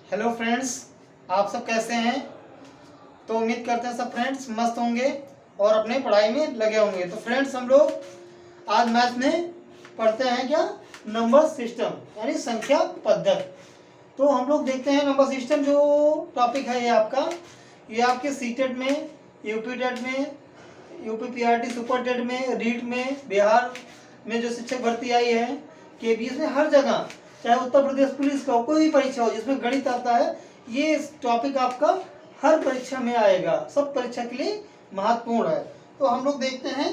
Hello friends, आप सब कैसे हैं। तो उम्मीद करते हैं सब फ्रेंड्स मस्त होंगे और अपने पढ़ाई में लगे होंगे। तो फ्रेंड्स, हम लोग आज मैथ में पढ़ते हैं क्या, नंबर सिस्टम यानी संख्या पद्धति। तो हम लोग देखते हैं नंबर सिस्टम जो टॉपिक है ये आपके सीटेट में, यूपी टेट में, यूपी पीआरटी सुपर टेट में, रीट में, बिहार में जो शिक्षक भर्ती आई है, केबीएस में, हर जगह, चाहे उत्तर प्रदेश पुलिस का कोई भी परीक्षा हो जिसमें गणित आता है, ये टॉपिक आपका हर परीक्षा में आएगा, सब परीक्षा के लिए महत्वपूर्ण है। तो हम लोग देखते हैं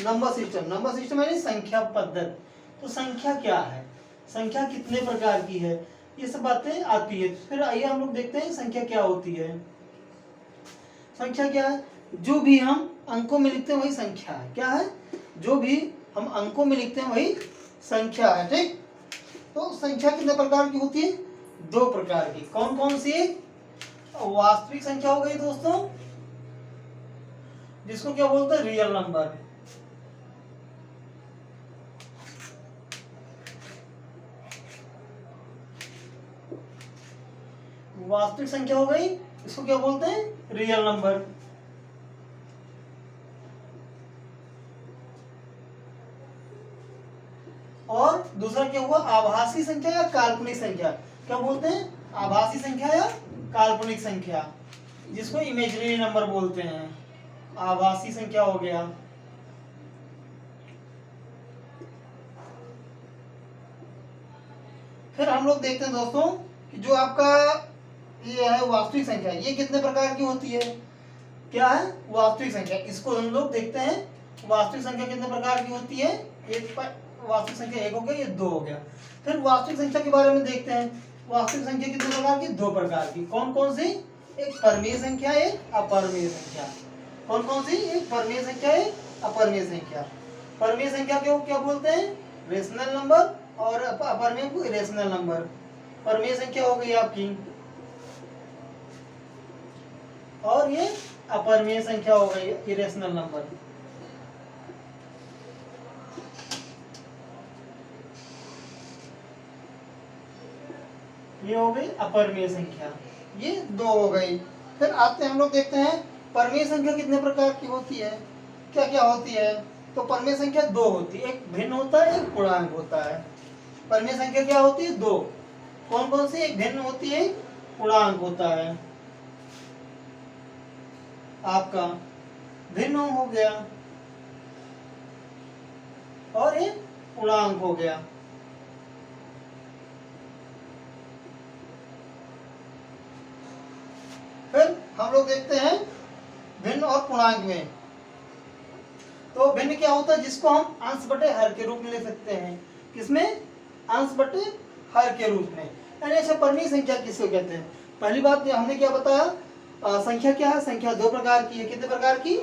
नंबर सिस्टम। नंबर सिस्टम यानी संख्या पद्धति। तो संख्या क्या है, संख्या कितने प्रकार की है, ये सब बातें आती है। फिर आइए हम लोग देखते हैं संख्या क्या होती है। संख्या क्या है, जो भी हम अंकों में लिखते हैं वही संख्या है। क्या है, जो भी हम अंकों में लिखते हैं वही संख्या है। ठीक, तो संख्या कितने प्रकार की होती है, दो प्रकार की। कौन कौन सी, वास्तविक संख्या हो गई दोस्तों, जिसको क्या बोलते हैं, रियल नंबर। वास्तविक संख्या हो गई, इसको क्या बोलते हैं, रियल नंबर। और दूसरा क्या हुआ, आभासी संख्या या काल्पनिक संख्या। क्या बोलते हैं, आभासी संख्या या काल्पनिक संख्या, जिसको इमेजिनरी नंबर बोलते हैं। आभासी संख्या हो गया। फिर हम लोग देखते हैं दोस्तों कि जो आपका ये है वास्तविक संख्या, ये कितने प्रकार की होती है। क्या है, वास्तविक संख्या, इसको हम लोग देखते हैं वास्तविक संख्या कितने प्रकार की होती है। वास्तविक संख्या एक हो गया, ये दो हो गया। फिर वास्तविक संख्या के बारे में देखते हैं। वास्तविक संख्या कितने प्रकार की, दो प्रकार की। कौन कौन सी, एक परिमेय संख्या, एक अपरिमेय संख्या। कौन कौन सी, एक परिमेय संख्या, एक अपरिमेय संख्या। परिमेय संख्या को क्या बोलते हैं, रेशनल नंबर, और अपरिमेय को इरेशनल नंबर। परिमेय संख्या हो गई आपकी, और ये अपरिमेय संख्या हो गई इरेशनल नंबर। ये हो गई अपरिमेय संख्या, ये दो हो गई। फिर आते हैं हम लोग देखते हैं परिमेय संख्या कितने प्रकार की होती है, क्या क्या होती है। तो परिमेय संख्या दो होती है, एक भिन्न होता है, एक पूर्णांक होता है। परिमेय संख्या क्या होती है, दो। कौन कौन सी, एक भिन्न होती है, एक पूर्णांक होता है। आपका भिन्न हो गया और ये पूर्णांक हो गया। फिर हम लोग देखते हैं भिन्न और पूर्णांक में। तो भिन्न क्या होता है, जिसको हम अंश बटे हर के रूप में ले सकते हैं। किसमें, अंश बटे हर के रूप में। यानी अच्छा, परिमेय संख्या किसको कहते हैं। पहली बात हमने क्या बताया, संख्या क्या है, संख्या दो प्रकार की है। कितने प्रकार की,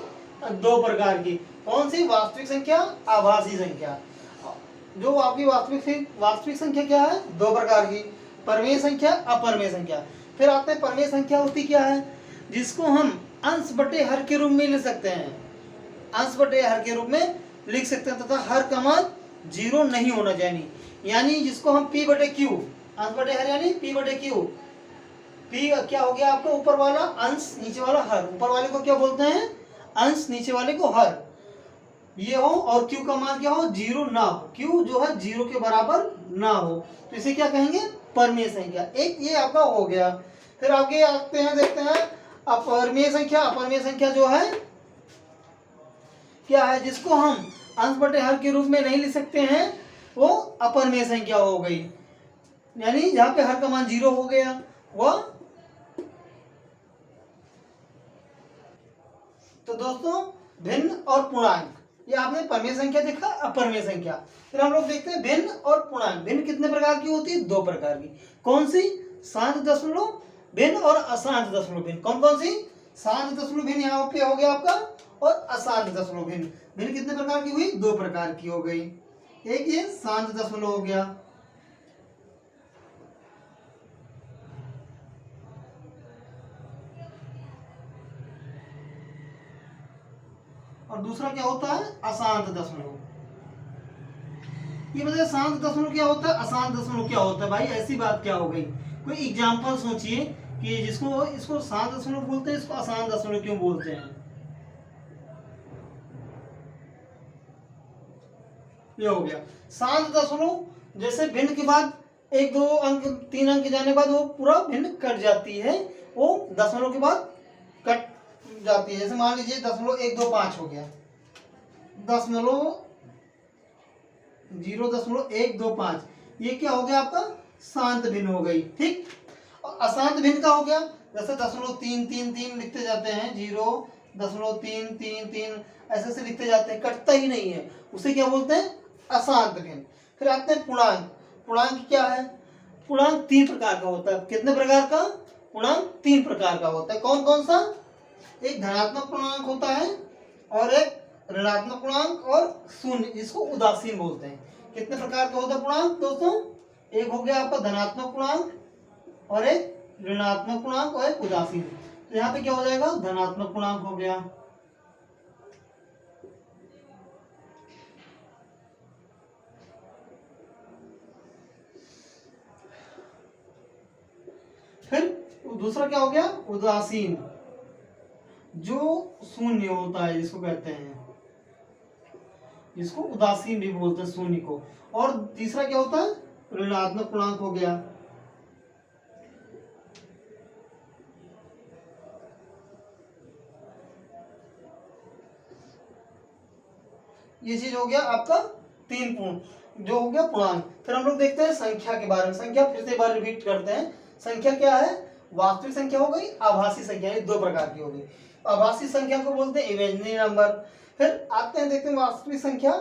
दो प्रकार की। कौन सी, वास्तविक संख्या, आभासी संख्या। जो आपकी वास्तविक संख्या क्या है, दो प्रकार की, परिमेय संख्या, अपरिमेय संख्या। फिर आते हैं परिमेय संख्या होती क्या है, जिसको हम अंश बटे हर के रूप में ले सकते हैं। अंश बटे हर के रूप में लिख सकते हैं, तथा हर का मान जीरो नहीं होना चाहिए। यानी जिसको हम पी बटे क्यू, अंश बटे हर यानी पी बटे क्यू। पी क्या हो गया आपका, ऊपर वाला अंश, नीचे वाला हर। ऊपर वाले को क्या बोलते हैं, अंश, नीचे वाले को हर। ये हो, और क्यू का मान क्या हो, जीरो ना हो। क्यू जो है जीरो के बराबर ना हो, तो इसे क्या कहेंगे, परिमेय संख्या। एक ये आपका हो गया। फिर आगे आते हैं, देखते हैं अपरिमेय संख्या। अपरिमेय संख्या जो है क्या है, जिसको हम अंश बटे हर के रूप में नहीं लिख सकते हैं, वो अपरिमेय संख्या हो गई। यानी जहां पे हर का मान जीरो हो गया वह। तो दोस्तों, भिन्न और पूर्णांक, ये आपने परिमेय संख्या देखा, अपरिमेय संख्या। फिर हम लोग देखते हैं भिन्न और पूर्णांक। भिन्न कितने प्रकार की होती है, दो प्रकार की। कौन सी, शांत दशमलव भिन्न और अशांत दशमलव भिन्न। कौन कौन सी, शांत दशमलव भिन्न यहाँ पे हो गया आपका, और अशांत दशमलव भिन्न। भिन्न कितने प्रकार की हुई, दो प्रकार की हो गई। एक ये शांत दशमलव हो गया, और दूसरा क्या होता है, अशांत दशमलव। ये बताइए शांत दशमलव क्या होता है, अशांत दशमलव क्या होता है। भाई ऐसी बात क्या हो गई, कोई एग्जाम्पल सोचिए कि जिसको इसको शांत दशमलव बोलते हैं, इसको अशांत दशमलव क्यों बोलते हैं। ये हो गया शांत दशमलव, जैसे भिन्न के बाद 1 2 अंक 3 अंक जाने के बाद वो पूरा भिन्न कट जाती है, वो दशमलव के बाद कट जाती है। जैसे मान लीजिए 0.125 हो गया, 0.125, ये क्या हो गया आपका शांत भिन्न हो गई। ठीक, और अशांत भिन्न का हो गया, जैसे 0.333 लिखते जाते हैं, 0.333 ऐसे से लिखते जाते हैं, कटता ही नहीं है, उसे क्या बोलते हैं अशांत भिन्न। फिर आते हैं पूर्णांक। पूर्णांक क्या है, पूर्णांक 3 प्रकार का होता है। कितने प्रकार का, पूर्णांक 3 प्रकार का होता है। कौन कौन सा, एक धनात्मक पूर्णांक होता है, और एक ऋणात्मक पूर्णांक, और शून्य, इसको उदासीन बोलते हैं। कितने प्रकार का होता है पूर्णांक दोस्तों, एक हो गया आपका धनात्मक पूर्णांक, और एक ऋणात्मक पूर्णांक, और एक उदासीन। तो यहाँ पे क्या हो जाएगा, धनात्मक पूर्णांक हो गया। फिर दूसरा क्या हो गया, उदासीन, जो शून्य होता है, जिसको कहते हैं, जिसको उदासीन भी बोलते हैं शून्य को। और तीसरा क्या होता है, ऋणात्मक पूर्णांक हो गया। ये चीज हो गया आपका 3 पूर्ण, जो हो गया पूर्णांक। फिर हम लोग देखते हैं संख्या के बारे में। संख्या फिर से एक बार रिपीट करते हैं। संख्या क्या है, वास्तविक संख्या हो गई, आभासी संख्या, ये 2 प्रकार की हो गई। आभासी संख्या को बोलते हैं इमेजिनरी नंबर। फिर आते हैं, देखते हैं वास्तविक संख्या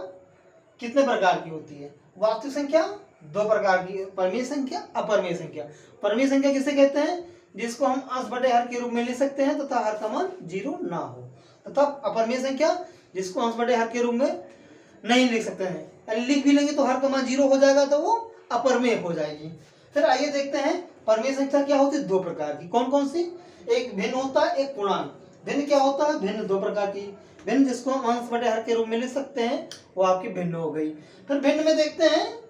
कितने प्रकार की होती है। वास्तविक संख्या 2 प्रकार की, परिमेय संख्या, अपरिमेय संख्या। परिमेय संख्या किसे कहते हैं, जिसको हम अंश बटे हर के रूप में ले सकते हैं तथा हर का मान 0 ना हो। तथा अपरिमेय संख्या, जिसको अंश बटे हर के रूप में नहीं लिख सकते हैं, लिख भी लेंगे तो हर का मान 0 हो जाएगा, तो वो अपरिमेय हो जाएगी। फिर आइए देखते हैं परिमेय संख्या क्या होती है, 2 प्रकार की। कौन कौन सी, एक भिन्न होता है, एक पूर्णांक। भिन्न क्या होता है, भिन्न 2 प्रकार की। भिन्न जिसको हम अंश बटे हर के रूप में लिख सकते हैं, वो आपकी भिन्न हो गई। फिर भिन्न में देखते हैं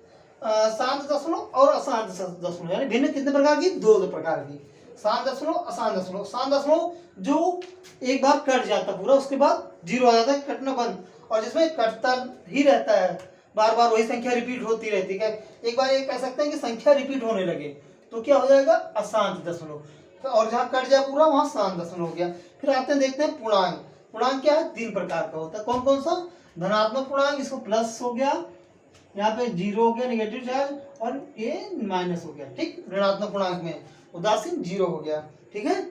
शांत दशमलव और अशांत दशमलव, यानी भिन्न कितने प्रकार की, 2 प्रकार की, शांत दशमलव, अशांत दशमलव। शांत दशमलव जो एक बार कट जाता पूरा, उसके बाद 0 आ जाता है, कटना बंद, और जिसमें कटता ही रहता है, बार बार वही संख्या रिपीट होती रहती है। एक बार ये कह सकते हैं कि संख्या रिपीट होने लगे तो क्या हो जाएगा, अशांत दशमलव। और जहाँ कट जाए पूरा, वहाँ शांत दशमलव हो गया। फिर आते हैं, देखते हैं पूर्णांक। पूर्णांक क्या है, 3 प्रकार का होता है। कौन कौन सा, धनात्मक पूर्णांक, इसको प्लस हो गया, यहाँ पे 0 हो गया नेगेटिव चार्ज, और ये माइनस हो गया। ठीक, ऋणात्मक पूर्णांक में उदासीन 0 हो गया। ठीक है,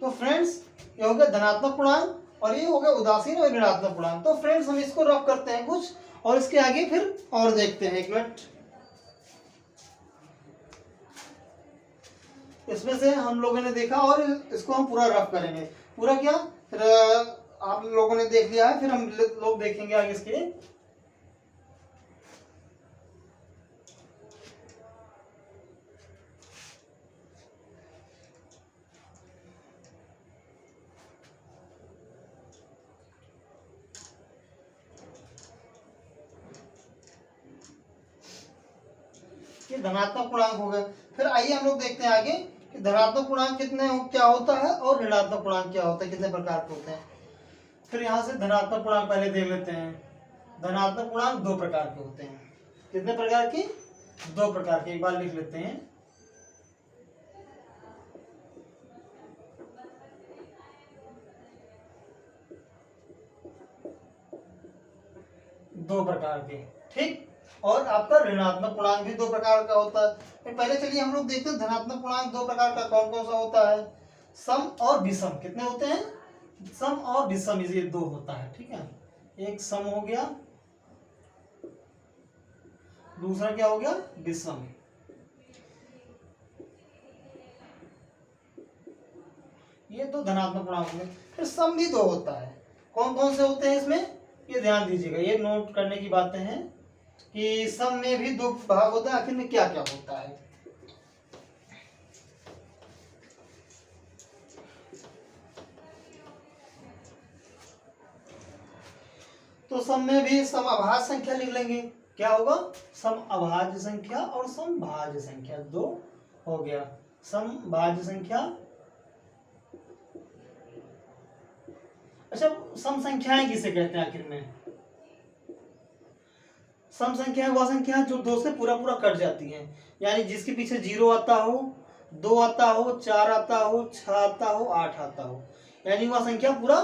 तो फ्रेंड्स ये हो गया धनात्मक पूर्णांक, और ये हो गया उदासीन और ऋणात्मक पूर्णांक। तो फ्रेंड्स हम इसको रफ करते हैं कुछ, और इसके आगे फिर और देखते हैं। 1 मिनट, इसमें से हम लोगों ने देखा, और इसको हम पूरा रफ करेंगे। पूरा क्या, फिर आप लोगों ने देख लिया है, फिर हम लोग देखेंगे आगे इसके। ये धनात्मक पूर्णांक हो गए। फिर आइए हम लोग देखते हैं आगे कि धनात्मक पूर्णांक कितने क्या होता है, और ऋणात्मक पूर्णांक क्या होता है, कितने प्रकार के होते हैं। फिर यहाँ से धनात्मक पूर्णांक पहले देख लेते हैं। धनात्मक पूर्णांक 2 प्रकार के होते हैं। कितने प्रकार की, 2 प्रकार के, एक बार लिख लेते हैं। दो प्रकार के, ठीक। और आपका ऋणात्मक पूर्णांक भी 2 प्रकार का होता है। पहले चलिए हम लोग देखते हैं धनात्मक पूर्णांक 2 प्रकार का कौन कौन सा होता है। सम और विषम। कितने होते हैं, सम और विषम, ये 2 होता है। ठीक है, एक सम हो गया, दूसरा क्या हो गया, विषम। ये 2 धनात्मक पूर्णांक होंगे। फिर सम भी 2 होता है। कौन कौन से होते हैं इसमें, ये ध्यान दीजिएगा, ये नोट करने की बातें हैं कि सम में भी 2 भाग होता है। आखिर में क्या क्या होता है, तो सम में भी सम अभाज्य संख्या लिख लेंगे। क्या होगा? सम अभाज्य संख्या और सम भाज्य संख्या, दो हो गया। सम भाज्य संख्या। अच्छा, सम संख्याएं किसे कहते हैं आखिर में? सम संख्या वह संख्या जो दो से पूरा पूरा कट जाती है, यानी जिसके पीछे 0 आता हो, 2 आता हो, 4 आता हो, 6 आता हो, 8 आता हो, यानी वह संख्या पूरा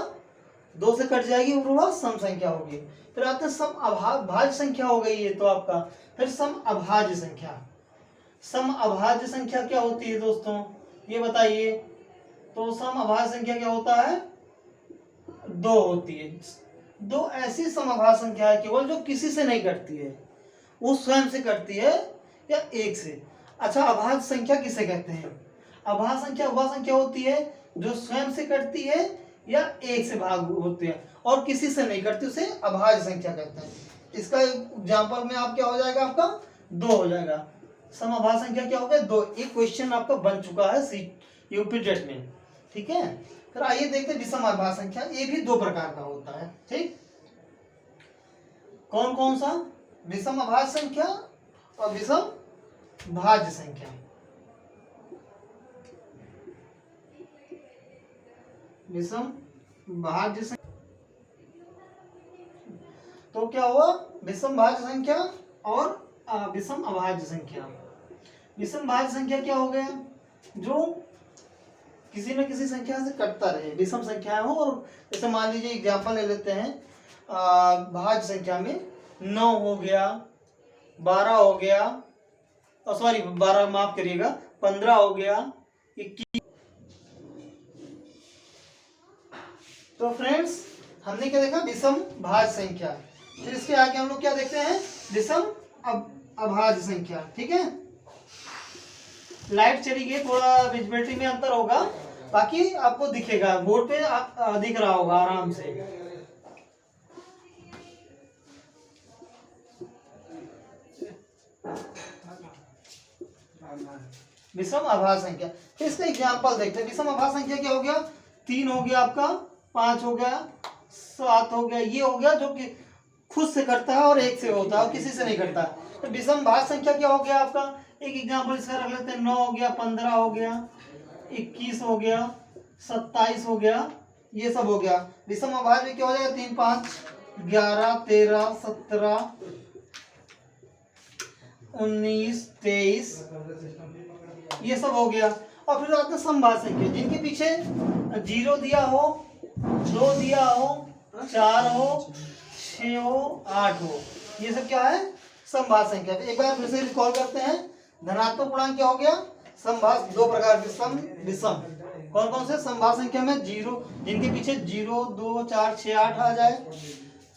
2 से कट जाएगी, वह सम संख्या होगी। फिर आते हैं सम भाज्य संख्या हो गई ये तो आपका। फिर सम अभाज्य संख्या। सम अभाज्य संख्या क्या होती है दोस्तों, ये बताइए। तो सम अभाज्य संख्या क्या होता है? 2 होती है। 2 ऐसी समअभाज्य संख्या है केवल जो किसी से नहीं कटती है, वो स्वयं से कटती है या एक से। अच्छा, अभाज्य संख्या किसे कहते हैं? अभाज्य संख्या वह संख्या होती है जो स्वयं से कटती है या एक से भाग होती है और किसी से नहीं कटती, उसे अभाज्य संख्या कहते हैं। इसका एग्जाम्पल में आप क्या हो जाएगा, आपका 2 हो जाएगा। समअभाज्य संख्या क्या हो गया? 2। एक क्वेश्चन आपका बन चुका है यूपी टेट में, ठीक है। फिर आइए देखते हैं विषम अभाज्य संख्या। ये भी 2 प्रकार का होता है, ठीक। कौन कौन सा? विषम अभाज्य संख्या और विषम भाज्य संख्या। विषम भाज्य संख्या तो क्या हुआ? विषम भाज्य संख्या और विषम अभाज्य संख्या। विषम भाज्य संख्या क्या हो गया? जो किसी न किसी संख्या से कटता रहे, विषम संख्या हो। और जैसे मान लीजिए एग्जाम्पल ले लेते हैं, भाज्य संख्या में 9 हो गया, 12 हो गया, सॉरी 12 माफ करिएगा, 15 हो गया, 21। तो फ्रेंड्स हमने क्या देखा? विषम भाज्य संख्या। फिर इसके आगे हम लोग क्या देखते हैं? विषम अभाज्य संख्या, ठीक है। लाइट चली गई, थोड़ा विजिबिलिटी में अंतर होगा, बाकी आपको दिखेगा बोर्ड पे, दिख रहा होगा आराम से। विषम अभाज्य संख्या, तो इसका एग्जाम्पल देखते हैं। विषम अभाज्य संख्या क्या हो गया? 3 हो गया आपका, 5 हो गया, 7 हो गया। ये हो गया जो कि खुद से करता है और एक से होता है और किसी से नहीं करता। तो विषम भाज्य संख्या क्या हो गया आपका? एक एग्जाम्पल इसका रख लेते हैं। 9 हो गया, 15 हो गया, 21 हो गया, 27 हो गया, ये सब हो गया। विषम अभाज्य में क्या हो जाएगा? 3, 5, 11, 13, 17, 19, 23, ये सब हो गया। और फिर आते हैं समभाज्य संख्या, जिनके पीछे 0 दिया हो, 2 दिया हो, 4 हो, 6 हो, 8 हो, ये सब क्या है? समभाज्य संख्या। एक बार फिर से रिकॉल करते हैं। धनात्मक पूर्णांक क्या हो गया? समभाज्य। 2 प्रकार के सम, विषम। कौन कौन से? समभाज्य संख्या में 0, जिनके पीछे 0, 2, 4, 6, 8 आ जाए।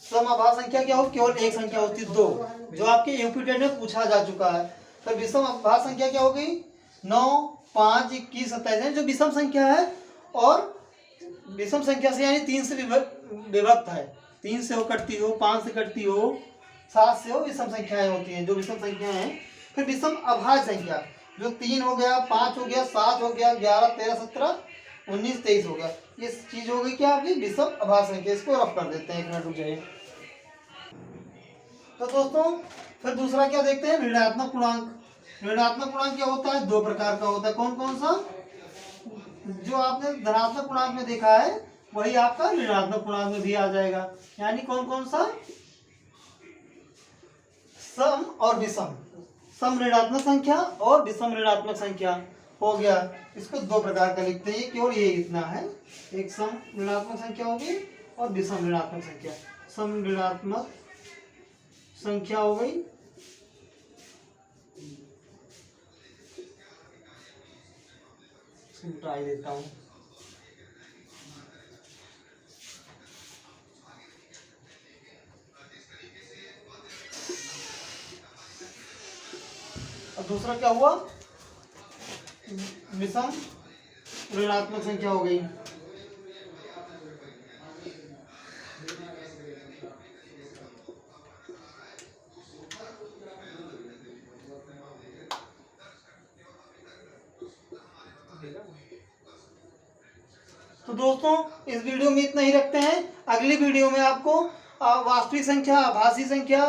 समअभाज्य संख्या क्या हो? केवल एक संख्या होती है, 2, जो आपके यूपी टेट में पूछा जा चुका है। तो विषम अभाज्य संख्या क्या हो गई? 9, 5, 21, 27, जो विषम संख्या है और विषम संख्या से यानी 3 से विभक्त है। 3 से हो कटती हो, 5 से कटती हो, 7 से हो, विषम संख्याएं होती हैं जो विषम संख्याएं हैं। फिर विषम अभाज्य संख्या जो 3 हो गया, 5 हो गया, 7 हो गया, 11, 13, 17, 19, 23 हो गया, ये चीज हो गई क्या आपकी? विषम अभाज्य संख्या। इसको रफ कर देते हैं, 1 मिनट रुक जाइए। तो दोस्तों फिर दूसरा क्या देखते हैं? ऋणात्मक पूर्णांक। ऋणात्मक पूर्णांक क्या होता है? 2 प्रकार का होता है। कौन कौन सा? जो आपने धनात्मक पूर्णांक में देखा है वही आपका ऋणात्मक पूर्णांक में भी आ जाएगा। यानी कौन कौन सा? सम और विषम। सम ऋणात्मक संख्या और विषम ऋणात्मक संख्या हो गया। इसको 2 प्रकार का लिखते हैं, केवल ये इतना है। एक सम ऋणात्मक संख्या होगी और विषम ऋणात्मक संख्या। सम ऋणात्मक संख्या हो गई, मिटाई देता हूं। अब दूसरा क्या हुआ? विषम ऋणात्मक संख्या हो गई। तो दोस्तों इस वीडियो में इतना ही रखते हैं। अगली वीडियो में आपको वास्तविक संख्या, आभासी संख्या,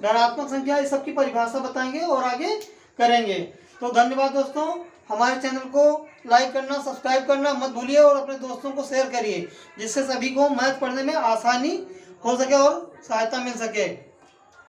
धनात्मक संख्या, इस सब की परिभाषा बताएंगे और आगे करेंगे। तो धन्यवाद दोस्तों, हमारे चैनल को लाइक करना, सब्सक्राइब करना मत भूलिए और अपने दोस्तों को शेयर करिए, जिससे सभी को मैथ पढ़ने में आसानी हो सके और सहायता मिल सके।